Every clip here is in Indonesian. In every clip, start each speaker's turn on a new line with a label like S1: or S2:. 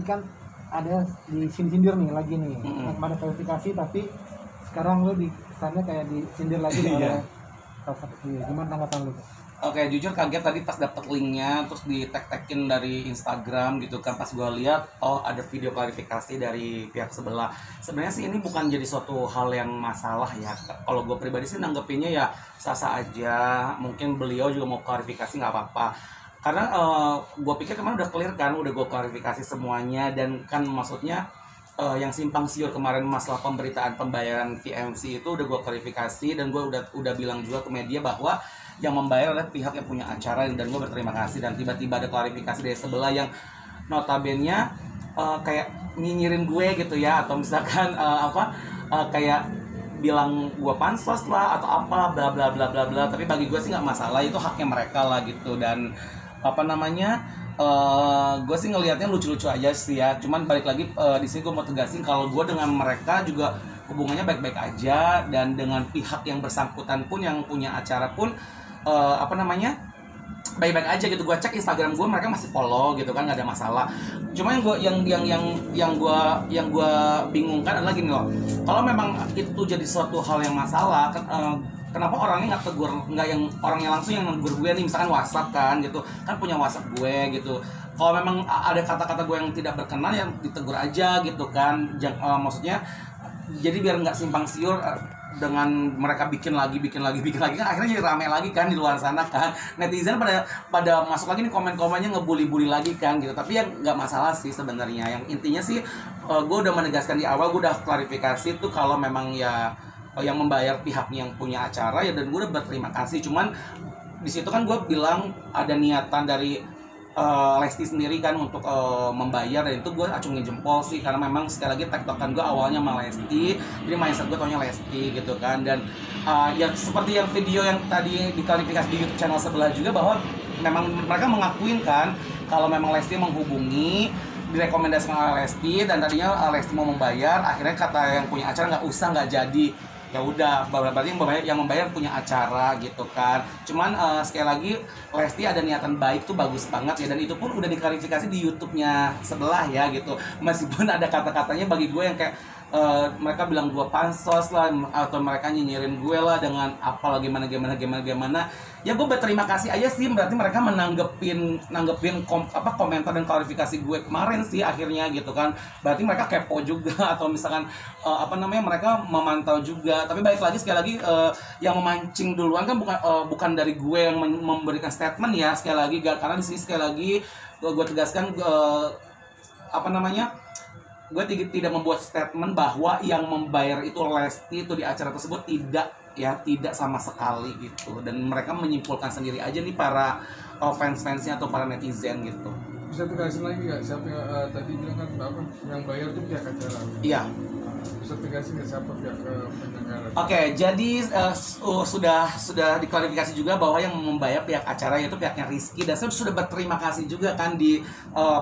S1: kan ada disindir nih lagi nih, ada klarifikasi tapi sekarang lu di kesannya kayak disindir lagi oleh salah satu. Gimana tanggapan lu?
S2: Oke, jujur kaget tadi pas dapet linknya, terus di tag-tagin dari Instagram gitu kan. Pas gue lihat, oh ada video klarifikasi dari pihak sebelah. Sebenarnya sih ini bukan jadi suatu hal yang masalah ya. Kalau gue pribadi sih nanggepinnya ya sah-sah aja. Mungkin beliau juga mau klarifikasi, nggak apa-apa. Karena gue pikir kemarin udah clear kan, udah gue klarifikasi semuanya. Dan kan maksudnya yang simpang siur kemarin masalah pemberitaan pembayaran VMC itu udah gue klarifikasi. Dan gue udah bilang juga ke media bahwa yang membayar adalah pihak yang punya acara, dan gue berterima kasih. Dan tiba-tiba ada klarifikasi dari sebelah yang notabene kayak nyinyirin gue gitu ya, atau misalkan kayak bilang gue pansos lah atau apa bla bla bla bla bla. Tapi bagi gue sih nggak masalah, itu haknya mereka lah gitu. Dan gue sih ngelihatnya lucu-lucu aja sih ya. Cuman balik lagi di sini gue mau tegasin kalau gue dengan mereka juga hubungannya baik-baik aja, dan dengan pihak yang bersangkutan pun yang punya acara pun baik-baik aja gitu. Gue cek Instagram gue, mereka masih follow gitu kan, nggak ada masalah. Cuma yang gue bingungkan adalah gini loh, kalau memang itu jadi suatu hal yang masalah, kenapa orangnya nggak tegur, nggak yang orangnya langsung yang negur gue nih, misalkan WhatsApp kan gitu kan, punya WhatsApp gue gitu. Kalau memang ada kata-kata gue yang tidak berkenan, yang ditegur aja gitu kan. Maksudnya jadi biar nggak simpang siur dengan mereka bikin lagi kan, akhirnya jadi rame lagi kan di luar sana kan, netizen pada masuk lagi nih, komen-komennya ngebully-bully lagi kan gitu. Tapi yang nggak masalah sih sebenarnya. Yang intinya sih gue udah menegaskan di awal, gue udah klarifikasi tuh kalau memang ya yang membayar pihaknya yang punya acara ya, dan gue udah berterima kasih. Cuman di situ kan gue bilang ada niatan dari Lesti sendiri kan untuk membayar, dan itu gue acungin jempol sih, karena memang sekali lagi tektokan gue awalnya sama Lesti, jadi mindset gue taunya Lesti gitu kan. Dan ya seperti yang video yang tadi diklarifikasi di YouTube channel sebelah juga, bahwa memang mereka mengakuin kan kalau memang Lesti menghubungi, direkomendasikan oleh Lesti, dan tadinya Lesti mau membayar, akhirnya kata yang punya acara nggak jadi. Ya udah, berarti yang membayar punya acara gitu kan. Cuman sekali lagi Lesti ada niatan baik tuh bagus banget ya, dan itu pun udah diklarifikasi di YouTube-nya sebelah ya gitu. Meskipun ada kata-katanya bagi gue yang kayak mereka bilang gue pansos lah, atau mereka nyinyirin gue lah dengan apalah gimana. Ya gue berterima kasih aja sih, berarti mereka nanggepin komentar dan klarifikasi gue kemarin sih akhirnya gitu kan. Berarti mereka kepo juga, atau misalkan mereka memantau juga. Tapi balik lagi sekali lagi, yang memancing duluan kan bukan dari gue yang memberikan statement ya, sekali lagi karena di sini sekali lagi gue tegaskan gue tidak membuat statement bahwa yang membayar itu Lesti itu di acara tersebut, tidak sama sekali gitu. Dan mereka menyimpulkan sendiri aja nih para fans-fansnya atau para netizen gitu.
S3: Bisa tegasin lagi nggak siapa yang tadi bilang kan yang bayar itu pihak acara?
S2: Iya.
S3: Bisa tegasin nggak siapa pihak penyelenggara?
S2: Oke, jadi sudah diklarifikasi juga bahwa yang membayar pihak acara yaitu pihaknya Rizky, dan saya sudah berterima kasih juga kan di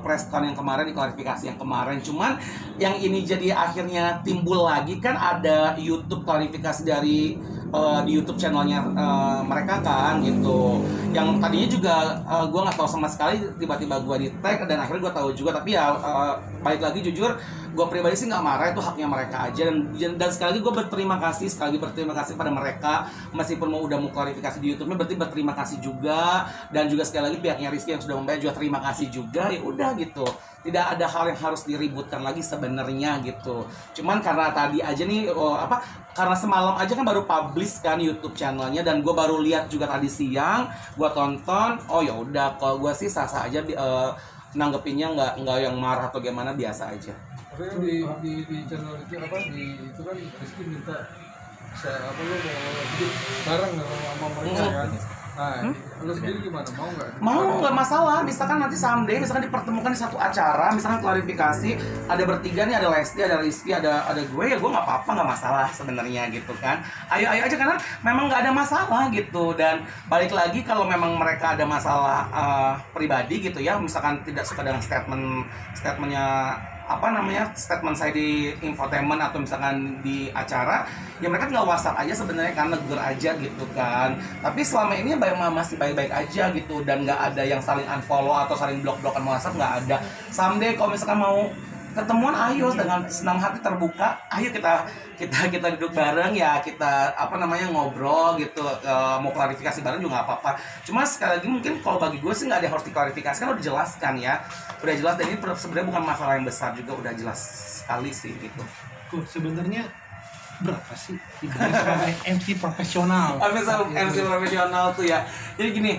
S2: press con yang kemarin, di klarifikasi yang kemarin. Cuman yang ini jadi akhirnya timbul lagi kan, ada YouTube klarifikasi dari di YouTube channelnya mereka kan gitu. Yang tadinya juga gue nggak tahu sama sekali, tiba-tiba gue di tag dan akhirnya gue tahu juga. Tapi ya balik lagi jujur, gue pribadi sih nggak marah, itu haknya mereka aja. Dan sekali lagi gue berterima kasih pada mereka, meskipun udah mau klarifikasi di YouTube-nya, berarti berterima kasih juga. Dan juga sekali lagi pihaknya Rizky yang sudah membayar juga terima kasih juga. Ya udah gitu, tidak ada hal yang harus diributkan lagi sebenarnya gitu. Cuman karena tadi aja nih karena semalam aja kan baru publish kan YouTube channelnya, dan gue baru lihat juga tadi siang, gue tonton. Oh ya udah, kalau gue sih sah-sah aja nanggepinnya, nggak yang marah atau gimana, biasa aja.
S3: Tapi di channel itu itu kan Rizky minta lo mau hidup bareng sama mereka kan. Nah, lo sendiri gimana? Mau nggak?
S2: Mau, nggak masalah. Misalkan nanti someday dipertemukan di satu acara, misalkan klarifikasi, ada bertiga nih, ada Lesti, ada Rizky, ada gue, ya gue nggak apa-apa, nggak masalah sebenarnya gitu kan. Ayo aja, karena memang nggak ada masalah gitu. Dan balik lagi, kalau memang mereka ada masalah pribadi gitu ya, misalkan tidak suka dengan statementnya statement saya di infotainment atau misalkan di acara, ya mereka tinggal WhatsApp aja sebenarnya kan, negur aja gitu kan. Tapi selama ini masih baik-baik aja gitu, dan nggak ada yang saling unfollow atau saling blok-blokan WhatsApp, nggak ada. Someday kalau misalkan mau ketemuan, ayo dengan senang hati terbuka, ayo kita duduk bareng ya, kita ngobrol gitu, mau klarifikasi bareng juga nggak apa-apa. Cuma sekali lagi mungkin kalau bagi gue sih nggak ada harus diklarifikasi, kan udah dijelaskan ya, udah jelas, dan ini sebenarnya bukan masalah yang besar juga, udah jelas sekali sih gitu.
S1: Sebenarnya berapa sih dibayar sebagai MC profesional?
S2: MC profesional tuh ya, jadi gini.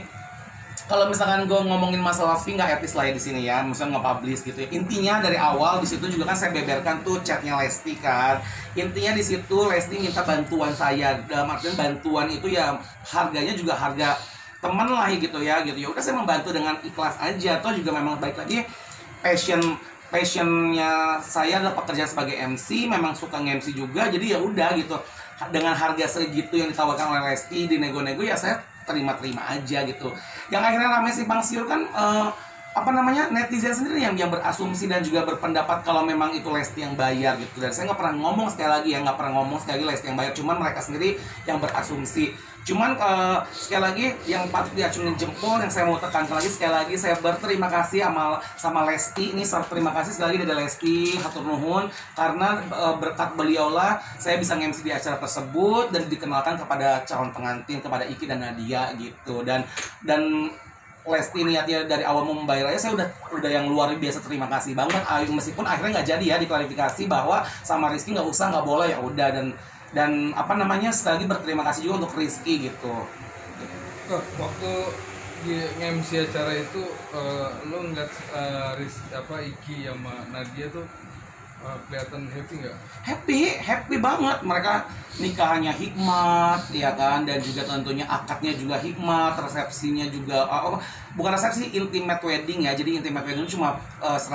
S2: Kalau misalkan gue ngomongin masalah fee, nggak etis lah ya di sini ya, misalnya nge-publish gitu ya. Intinya dari awal di situ juga kan saya beberkan tuh chatnya Lesti kan. Intinya di situ Lesti minta bantuan saya, dalam artian bantuan itu ya harganya juga harga teman lah gitu ya. Ya udah, saya membantu dengan ikhlas aja. Toh juga memang baik lagi passionnya saya adalah pekerjaan sebagai MC, memang suka nge-MC juga, jadi ya udah gitu. Dengan harga segitu yang ditawarkan oleh Lesti di nego-nego, ya saya terima-terima aja gitu. Yang akhirnya ramai simpang siur kan netizen sendiri yang berasumsi dan juga berpendapat kalau memang itu Lesti yang bayar gitu. Dan saya nggak pernah ngomong sekali lagi Lesti yang bayar, cuman mereka sendiri yang berasumsi. Cuman sekali lagi yang patut diacungin jempol, yang saya mau tekankan lagi sekali lagi, saya berterima kasih sama Lesti. Ini terima kasih sekali lagi dari Lesti, hatur nuhun, karena berkat beliaulah saya bisa nge-MC di acara tersebut dan dikenalkan kepada calon pengantin, kepada Iki dan Nadia gitu. Dan Lesti niatnya dari awal mau membayar aja, saya udah yang luar biasa terima kasih banget. Meskipun akhirnya nggak jadi ya diklarifikasi bahwa sama Rizky nggak usah, nggak boleh, ya udah. Dan sekali lagi berterima kasih juga untuk Rizky gitu.
S3: Waktu di MC acara itu lo ngeliat Iki sama Nadia tuh kelihatan happy nggak?
S2: Happy banget. Mereka nikahannya hikmat, ya kan, dan juga tentunya akadnya juga hikmat, resepsinya juga bukan resepsi, intimate wedding ya. Jadi intimate wedding cuma 100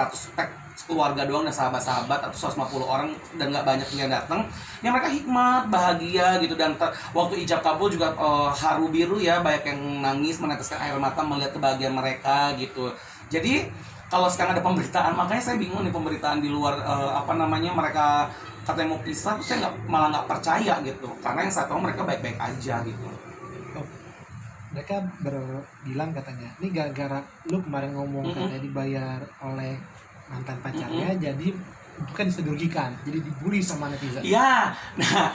S2: keluarga doang dan sahabat-sahabat atau 150 orang dan nggak banyak yang datang. Ya mereka hikmat, bahagia gitu, dan waktu ijab kabul juga haru biru ya, banyak yang nangis, meneteskan air mata melihat kebahagiaan mereka gitu. Jadi kalau sekarang ada pemberitaan, makanya saya bingung nih pemberitaan di luar mereka katanya mau pisah, terus saya malah nggak percaya gitu, karena yang saya tahu mereka baik-baik aja gitu.
S1: Mereka bilang katanya ini gara-gara lu kemarin ngomong katanya dibayar oleh mantan pacarnya, jadi bukan disedugikan, jadi dibully sama netizen.
S2: Iya, nah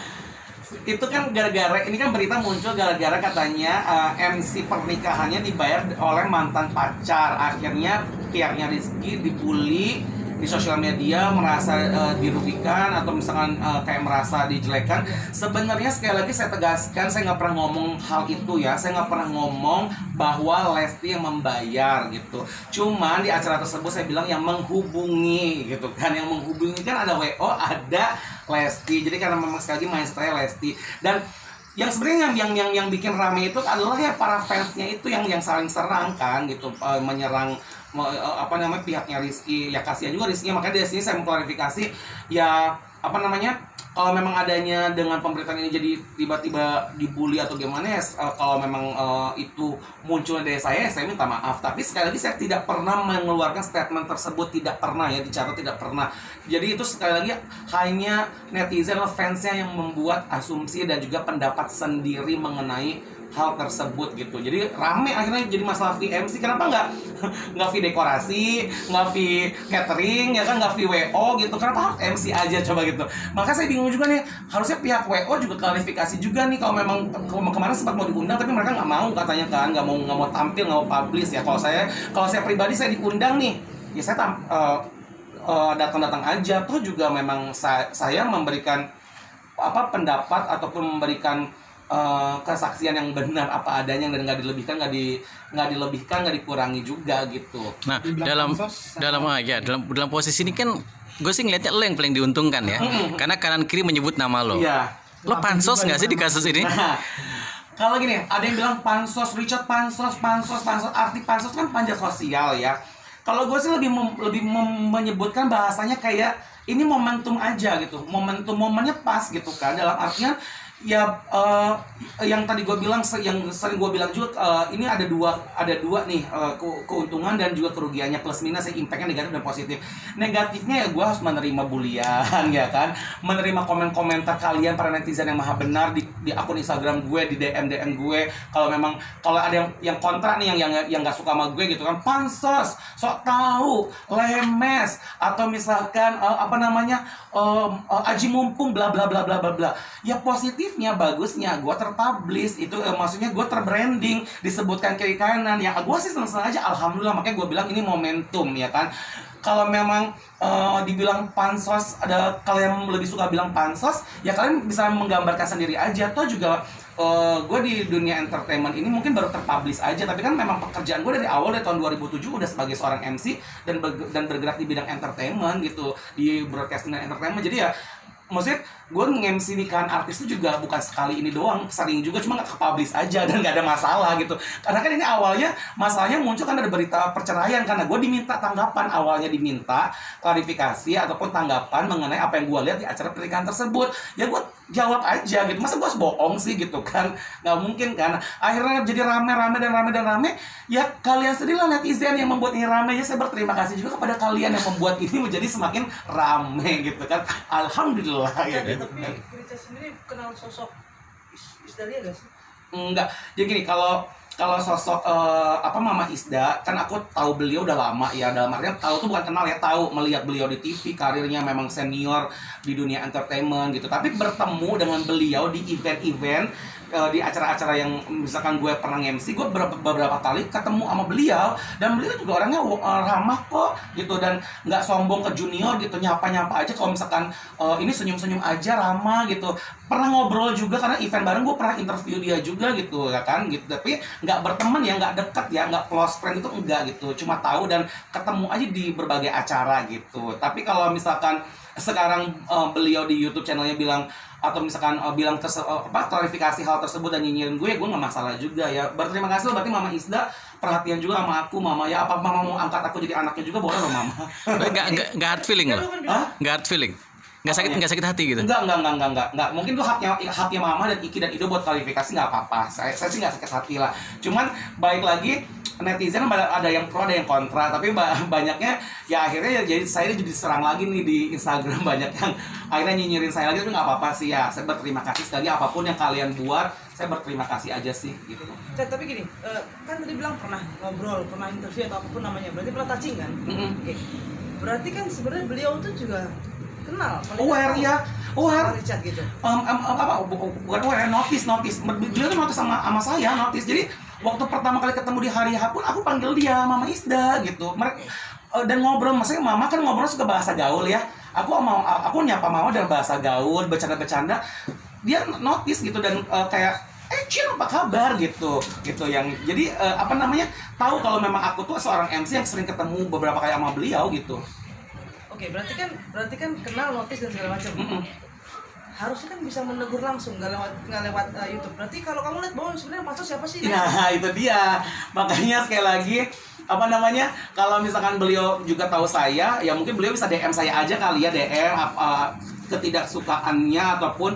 S2: itu kan gara-gara, ini kan berita muncul gara-gara katanya MC pernikahannya dibayar oleh mantan pacar. Akhirnya pihaknya Rizky dibully di sosial media, merasa dirugikan atau misalkan kayak merasa dijelekan. Sebenarnya sekali lagi saya tegaskan, saya nggak pernah ngomong hal itu ya. Saya nggak pernah ngomong bahwa Lesti yang membayar gitu. Cuman di acara tersebut saya bilang yang menghubungi gitu kan, yang menghubungi kan ada WO, ada Lesti. Jadi karena memang sekali lagi maestra Lesti. Dan yang sebenarnya yang bikin rame itu adalah ya para fansnya itu yang saling serang kan gitu, menyerang pihaknya Rizky. Ya kasihan juga Rizky, makanya dari sini saya mau klarifikasi ya, kalau memang adanya dengan pemberitaan ini jadi tiba-tiba dibully atau gimana ya, kalau memang itu muncul dari saya minta maaf. Tapi sekali lagi saya tidak pernah mengeluarkan statement tersebut, tidak pernah ya, dicatat tidak pernah. Jadi itu sekali lagi hanya netizen atau fansnya yang membuat asumsi dan juga pendapat sendiri mengenai hal tersebut gitu. Jadi rame akhirnya jadi masalah fee MC. Kenapa nggak fee dekorasi, nggak fee catering, ya kan, nggak fee WO gitu? Kenapa harus MC aja coba gitu? Maka saya bingung juga nih, harusnya pihak WO juga klarifikasi juga nih, kalau memang kemarin sempat mau diundang tapi mereka nggak mau katanya kan, nggak mau tampil, nggak mau publish ya. Kalau saya pribadi, saya diundang nih, ya saya datang aja. Tuh juga memang saya memberikan pendapat ataupun memberikan kesaksian yang benar apa adanya, dan nggak dilebihkan, nggak dikurangi juga gitu.
S4: Nah, dalam posisi ini kan gue sih ngeliatnya lo yang paling diuntungkan ya, karena kanan kiri menyebut nama lo.
S2: Iya.
S4: Lo pansos nggak sih di kasus ini?
S2: Nah, kalau gini, ada yang bilang pansos, Richard pansos. Arti pansos kan panja sosial ya. Kalau gue sih lebih menyebutkan bahasanya kayak ini momentum aja gitu, momennya pas gitu kan, dalam artian ya yang tadi gue bilang, yang sering gue bilang juga, ini ada dua nih, keuntungan dan juga kerugiannya, plus minus, impactnya negatif dan positif. Negatifnya ya gue harus menerima bulian ya kan, menerima komentar kalian para netizen yang maha benar di akun Instagram gue, di DM gue. Kalau ada yang kontra nih, yang nggak suka sama gue gitu kan, pansos, sok tahu, lemes, atau misalkan aji mumpung, bla bla bla bla bla bla. Ya positifnya, bagusnya gue terpublish itu, maksudnya gue terbranding, disebutkan kiri kanan, ya gue sih seneng aja, alhamdulillah. Makanya gue bilang ini momentum ya kan. Kalau memang dibilang pansos, kalau yang lebih suka bilang pansos, ya kalian bisa menggambarkan sendiri aja. Toh juga gue di dunia entertainment ini mungkin baru terpublish aja, tapi kan memang pekerjaan gue dari awal, dari tahun 2007 udah sebagai seorang MC dan bergerak di bidang entertainment gitu, di broadcasting dan entertainment. Jadi ya maksudnya gue nge-MC nikahan artis itu juga bukan sekali ini doang, sering juga, cuma gak ke-publish aja dan gak ada masalah gitu. Karena kan ini awalnya masalahnya muncul kan ada berita perceraian, karena gue diminta tanggapan, awalnya diminta klarifikasi ataupun tanggapan mengenai apa yang gue lihat di acara pernikahan tersebut. Ya gue jawab aja gitu, masa gue harus bohong sih gitu kan, nggak mungkin kan. Akhirnya jadi rame, ya kalian sendiri lah netizen yang membuat ini rame. Ya saya berterima kasih juga kepada kalian yang membuat ini menjadi semakin rame gitu kan, alhamdulillah ya.
S5: Tapi Rita sendiri kenal sosok Isdalia gak sih?
S2: Enggak, jadi gini, kalau sosok Mama Isda, kan aku tahu beliau udah lama ya, dalam artinya tahu tuh bukan kenal ya, tahu melihat beliau di TV, karirnya memang senior di dunia entertainment gitu. Tapi bertemu dengan beliau di event-event, di acara-acara yang misalkan gue pernah MC, gue beberapa kali ketemu sama beliau, dan beliau juga orangnya ramah kok gitu, dan nggak sombong ke junior gitu, nyapa aja. Kalau misalkan ini senyum aja, ramah gitu. Pernah ngobrol juga, karena event bareng gue pernah interview dia juga gitu ya kan gitu. Tapi nggak berteman ya, nggak deket ya, nggak close friend itu enggak gitu, cuma tahu dan ketemu aja di berbagai acara gitu. Tapi kalau misalkan sekarang beliau di YouTube channelnya bilang, atau misalkan bilang klarifikasi hal tersebut dan nyinyirin gue, ya gue nggak masalah juga ya. Berterima kasih loh, berarti Mama Isda perhatian juga sama aku. Mama ya, apa Mama mau angkat aku jadi anaknya juga, boleh loh Mama.
S4: Nggak hard feeling loh. Nggak hard feeling. Nggak sakit hati gitu.
S2: Enggak. Mungkin tuh haknya Mama dan Iki dan Ido buat klarifikasi, nggak apa-apa. Saya sih nggak sakit hati lah. Cuman baik lagi, netizen ada yang pro, ada yang kontra, tapi banyaknya ya akhirnya ya jadi saya jadi serang lagi nih di Instagram, banyak yang akhirnya nyinyirin saya lagi. Tapi nggak apa-apa sih ya, saya berterima kasih sekali, apapun yang kalian buat saya berterima kasih aja sih gitu.
S5: Tapi gini, kan tadi bilang pernah ngobrol, pernah interview atau apapun namanya, berarti pernah touching kan? Oke. Berarti kan sebenarnya beliau tuh juga kenal,
S2: aware ya, aware
S5: Richard gitu.
S2: Bukan aware, notice. Beliau tuh notice sama saya, notice. Jadi waktu pertama kali ketemu di hari H pun aku panggil dia Mama Isda gitu. Dan ngobrol, maksudnya Mama kan ngobrol suka bahasa gaul ya. Aku nyapa Mama dalam bahasa gaul, bercanda-bercanda. Dia notice gitu, dan kayak Cil apa kabar gitu yang jadi tahu kalau memang aku tuh seorang MC yang sering ketemu beberapa kali sama beliau gitu.
S5: Oke, berarti kan kenal, notice dan segala macam. Harusnya kan bisa menegur langsung, nggak lewat YouTube. Berarti kalau kamu lihat bahwa sebenarnya pansos siapa sih?
S2: Nah, itu dia. Makanya sekali lagi kalau misalkan beliau juga tahu saya, ya mungkin beliau bisa DM saya aja kali ya, DM ketidaksukaannya ataupun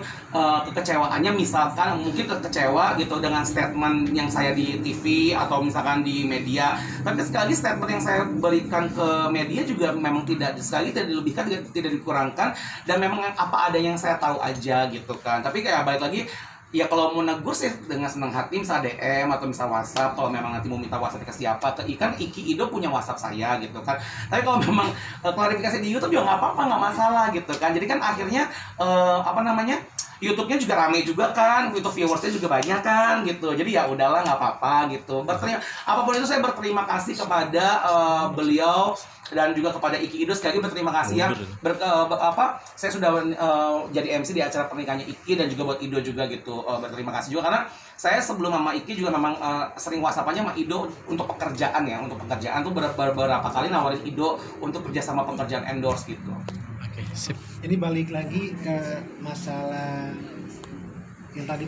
S2: kekecewaannya, misalkan mungkin kecewa gitu dengan statement yang saya di TV atau misalkan di media. Tapi sekali lagi statement yang saya berikan ke media juga memang tidak dilebihkan, tidak dikurangkan, dan memang apa ada yang saya tahu aja gitu kan. Tapi kayak balik lagi, ya kalau mau negur sih dengan senang hati, misal DM atau misal WhatsApp. Kalau memang nanti mau minta WhatsApp ke siapa, kan Iki Ido punya WhatsApp saya gitu kan. Tapi kalau memang klarifikasi di YouTube juga nggak apa-apa, nggak masalah gitu kan. Jadi kan akhirnya YouTube-nya juga rame juga kan, YouTube viewersnya juga banyak kan gitu. Jadi ya udahlah, nggak apa-apa gitu. Apapun itu saya berterima kasih kepada beliau dan juga kepada Iki Ido. Sekali lagi berterima kasih ya. Saya sudah jadi MC di acara pernikahannya Iki dan juga buat Ido juga gitu. Berterima kasih juga karena saya sebelum sama Iki juga memang sering WhatsApp-nya sama Ido untuk pekerjaan ya. Untuk pekerjaan tuh beberapa kali nawarin Ido untuk kerjasama pekerjaan endorse gitu.
S1: Ini balik lagi ke masalah yang tadi